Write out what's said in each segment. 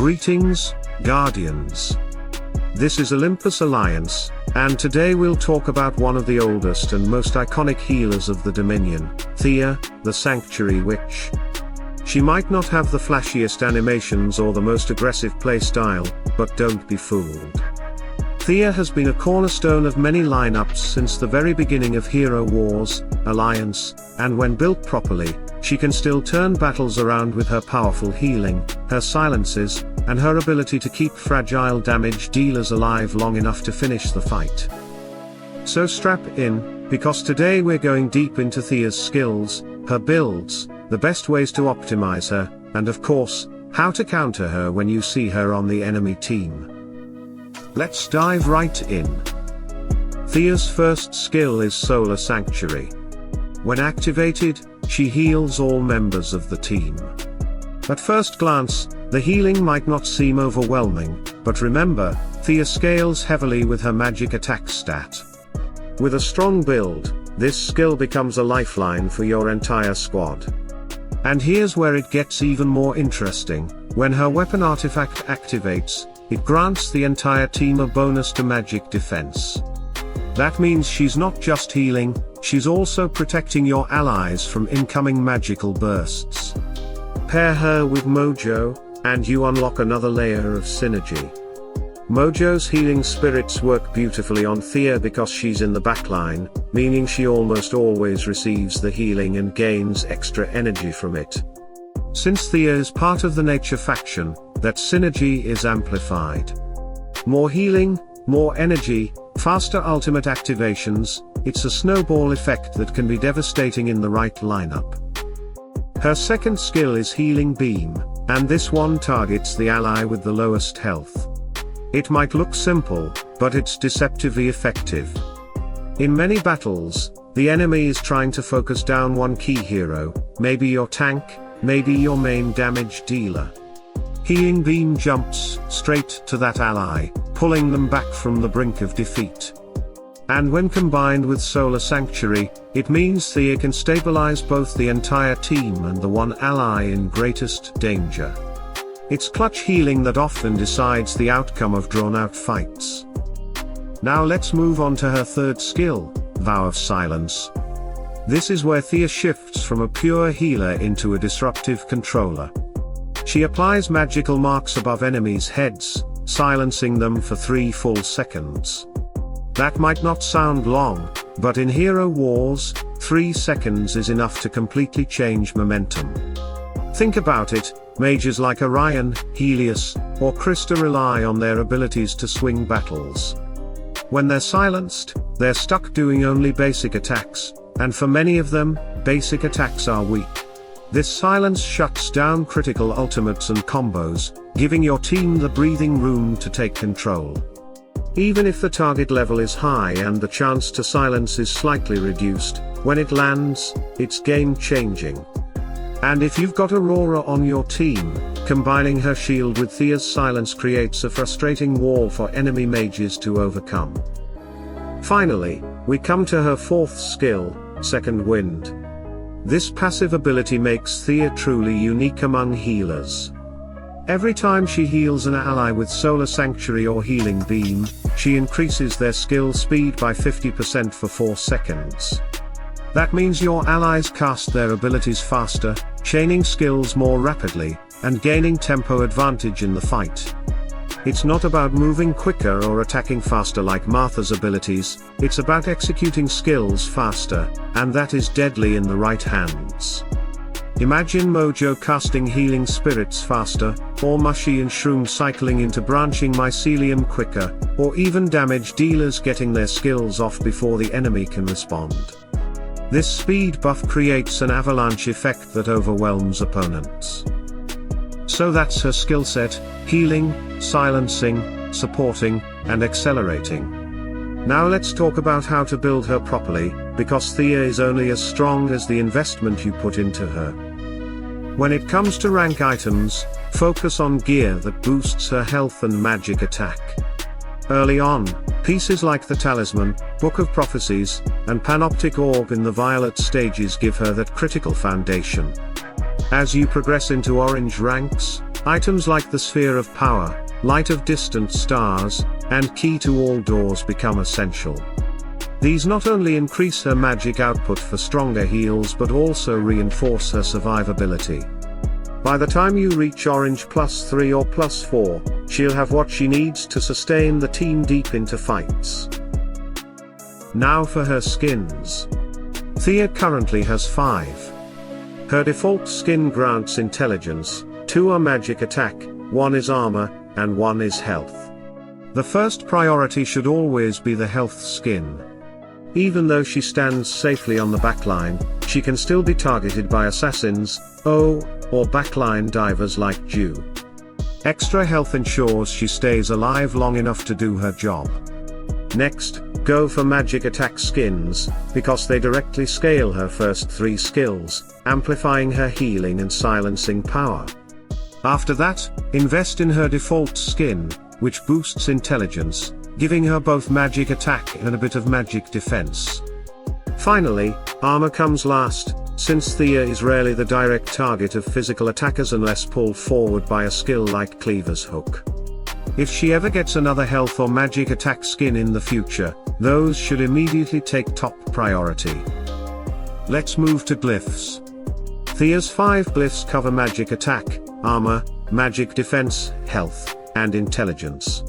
Greetings, Guardians. This is Olympus Alliance, and today we'll talk about one of the oldest and most iconic healers of the Dominion, Thea, the Sanctuary Witch. She might not have the flashiest animations or the most aggressive playstyle, but don't be fooled. Thea has been a cornerstone of many lineups since the very beginning of Hero Wars, Alliance, and when built properly, she can still turn battles around with her powerful healing, her silences, and her ability to keep fragile damage dealers alive long enough to finish the fight. So strap in, because today we're going deep into Thea's skills, her builds, the best ways to optimize her, and of course, how to counter her when you see her on the enemy team. Let's dive right in. Thea's first skill is Solar Sanctuary. When activated, she heals all members of the team. At first glance, the healing might not seem overwhelming, but remember, Thea scales heavily with her magic attack stat. With a strong build, this skill becomes a lifeline for your entire squad. And here's where it gets even more interesting: when her weapon artifact activates, it grants the entire team a bonus to magic defense. That means she's not just healing, she's also protecting your allies from incoming magical bursts. Pair her with Mojo, and you unlock another layer of synergy. Mojo's healing spirits work beautifully on Thea because she's in the backline, meaning she almost always receives the healing and gains extra energy from it. Since Thea is part of the Nature faction, that synergy is amplified. More healing, more energy, faster ultimate activations, it's a snowball effect that can be devastating in the right lineup. Her second skill is Healing Beam, and this one targets the ally with the lowest health. It might look simple, but it's deceptively effective. In many battles, the enemy is trying to focus down one key hero, maybe your tank, maybe your main damage dealer. Healing Beam jumps straight to that ally, pulling them back from the brink of defeat. And when combined with Solar Sanctuary, it means Thea can stabilize both the entire team and the one ally in greatest danger. It's clutch healing that often decides the outcome of drawn-out fights. Now let's move on to her third skill, Vow of Silence. This is where Thea shifts from a pure healer into a disruptive controller. She applies magical marks above enemies' heads, silencing them for 3 full seconds. That might not sound long, but in Hero Wars, 3 seconds is enough to completely change momentum. Think about it, mages like Orion, Helios, or Krista rely on their abilities to swing battles. When they're silenced, they're stuck doing only basic attacks, and for many of them, basic attacks are weak. This silence shuts down critical ultimates and combos, giving your team the breathing room to take control. Even if the target level is high and the chance to silence is slightly reduced, when it lands, it's game-changing. And if you've got Aurora on your team, combining her shield with Thea's silence creates a frustrating wall for enemy mages to overcome. Finally, we come to her fourth skill, Second Wind. This passive ability makes Thea truly unique among healers. Every time she heals an ally with Solar Sanctuary or Healing Beam, she increases their skill speed by 50% for 4 seconds. That means your allies cast their abilities faster, chaining skills more rapidly, and gaining tempo advantage in the fight. It's not about moving quicker or attacking faster like Martha's abilities, it's about executing skills faster, and that is deadly in the right hands. Imagine Mojo casting healing spirits faster, or Mushy and Shroom cycling into branching mycelium quicker, or even damage dealers getting their skills off before the enemy can respond. This speed buff creates an avalanche effect that overwhelms opponents. So that's her skill set: healing, silencing, supporting, and accelerating. Now let's talk about how to build her properly, because Thea is only as strong as the investment you put into her. When it comes to rank items, focus on gear that boosts her health and magic attack. Early on, pieces like the Talisman, Book of Prophecies, and Panoptic Orb in the Violet stages give her that critical foundation. As you progress into orange ranks, Items like the Sphere of Power, Light of Distant Stars, and Key to All Doors become essential. These not only increase her magic output for stronger heals but also reinforce her survivability. By the time you reach Orange +3 or +4, she'll have what she needs to sustain the team deep into fights. Now for her skins. Thea currently has 5. Her default skin grants intelligence, 2 are magic attack, 1 is armor, and 1 is health. The first priority should always be the health skin. Even though she stands safely on the backline, she can still be targeted by assassins, or backline divers like Ju. Extra health ensures she stays alive long enough to do her job. Next, go for magic attack skins, because they directly scale her first 3 skills, amplifying her healing and silencing power. After that, invest in her default skin, which boosts intelligence, giving her both magic attack and a bit of magic defense. Finally, armor comes last, since Thea is rarely the direct target of physical attackers unless pulled forward by a skill like Cleaver's Hook. If she ever gets another health or magic attack skin in the future, those should immediately take top priority. Let's move to glyphs. Thea's 5 glyphs cover magic attack, armor, magic defense, health, and intelligence.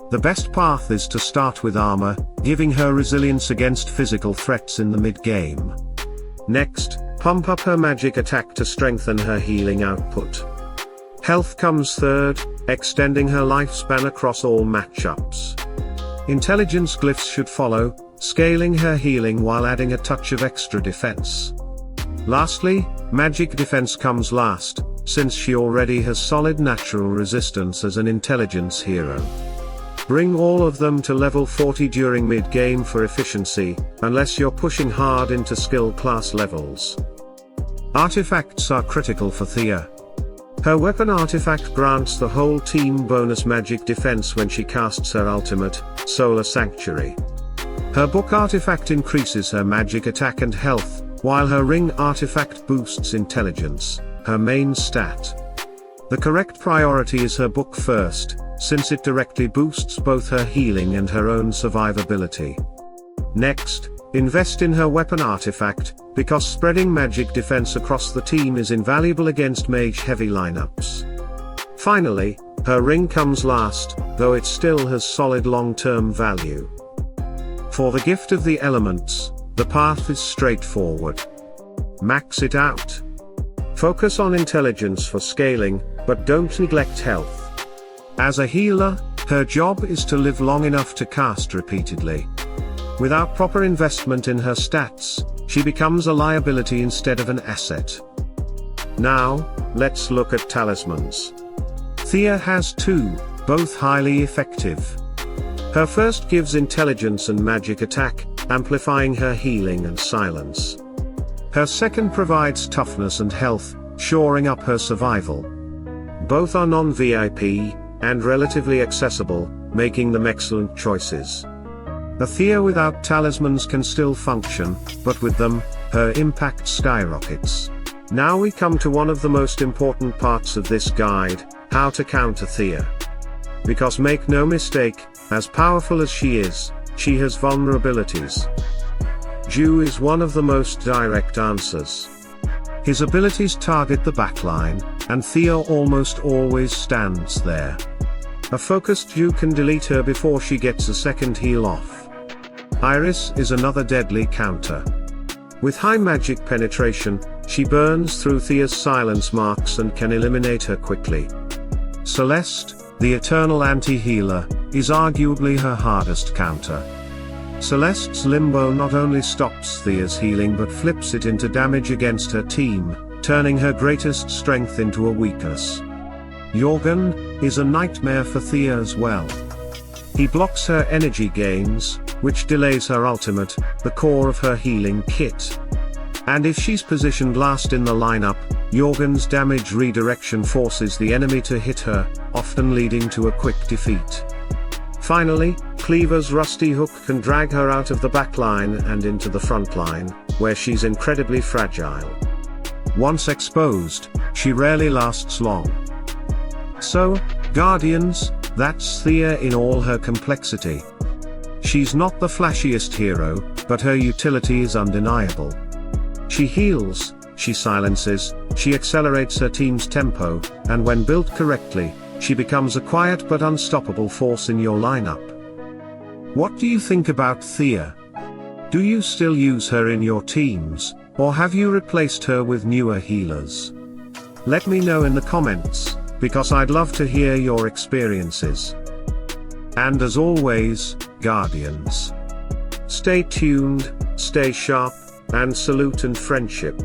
The best path is to start with armor, giving her resilience against physical threats in the mid-game. Next, pump up her magic attack to strengthen her healing output. Health comes third, extending her lifespan across all matchups. Intelligence glyphs should follow, scaling her healing while adding a touch of extra defense. Lastly, magic defense comes last, since she already has solid natural resistance as an intelligence hero. Bring all of them to level 40 during mid-game for efficiency, unless you're pushing hard into skill class levels. Artifacts are critical for Thea. Her weapon artifact grants the whole team bonus magic defense when she casts her ultimate, Solar Sanctuary. Her book artifact increases her magic attack and health, while her ring artifact boosts intelligence, her main stat. The correct priority is her book first, since it directly boosts both her healing and her own survivability. Next, invest in her weapon artifact, because spreading magic defense across the team is invaluable against mage-heavy lineups. Finally, her ring comes last, though it still has solid long-term value. For the gift of the elements, the path is straightforward. Max it out. Focus on intelligence for scaling, but don't neglect health. As a healer, her job is to live long enough to cast repeatedly. Without proper investment in her stats, she becomes a liability instead of an asset. Now, let's look at talismans. Thea has 2, both highly effective. Her first gives intelligence and magic attack, amplifying her healing and silence. Her second provides toughness and health, shoring up her survival. Both are non-VIP, and relatively accessible, making them excellent choices. A Thea without talismans can still function, but with them, her impact skyrockets. Now we come to one of the most important parts of this guide, how to counter Thea. Because make no mistake, as powerful as she has vulnerabilities. Ju is one of the most direct answers. His abilities target the backline, and Thea almost always stands there. A focused Ju can delete her before she gets a second heal off. Iris is another deadly counter. With high magic penetration, she burns through Thea's silence marks and can eliminate her quickly. Celeste, the eternal anti-healer, is arguably her hardest counter. Celeste's limbo not only stops Thea's healing but flips it into damage against her team, turning her greatest strength into a weakness. Jorgen is a nightmare for Thea as well. He blocks her energy gains, which delays her ultimate, the core of her healing kit. And if she's positioned last in the lineup, Jorgen's damage redirection forces the enemy to hit her, often leading to a quick defeat. Finally, Cleaver's rusty hook can drag her out of the backline and into the frontline, where she's incredibly fragile. Once exposed, she rarely lasts long. So, Guardians, that's Thea in all her complexity. She's not the flashiest hero, but her utility is undeniable. She heals, she silences, she accelerates her team's tempo, and when built correctly, she becomes a quiet but unstoppable force in your lineup. What do you think about Thea? Do you still use her in your teams, or have you replaced her with newer healers? Let me know in the comments, because I'd love to hear your experiences. And as always, Guardians, stay tuned, stay sharp, and salute and friendship.